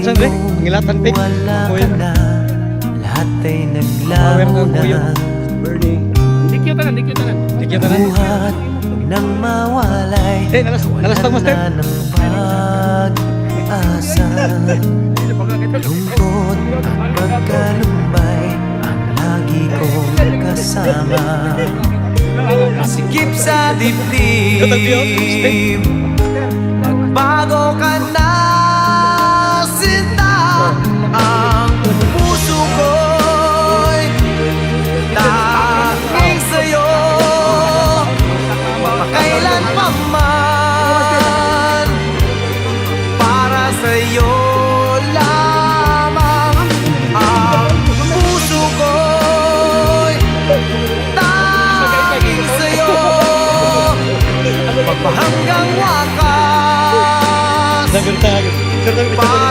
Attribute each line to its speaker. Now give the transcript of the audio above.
Speaker 1: Saan rin? Ngilatan pik. Kuya.
Speaker 2: Lahat ay
Speaker 1: Power
Speaker 2: naglaho
Speaker 1: ng kuya.
Speaker 2: na.
Speaker 1: Burning.
Speaker 3: Dikyo tanan, dikyo tanan.
Speaker 1: Dikyo tanan.
Speaker 2: Buhat nang mawalay.
Speaker 1: Nalas tang master.
Speaker 2: Wala ng pag-asa. Lungkot at pagkalumbay ang lagi kong kasama. Masikip sa dibdib, nagbago ka na, sinta. Ang puso ko'y tanging sa'yo, makailan pa man. Para sa'yo lamang ang puso ko'y tanging sa'yo, hanggang wakas.
Speaker 1: Nagurtag.
Speaker 2: Para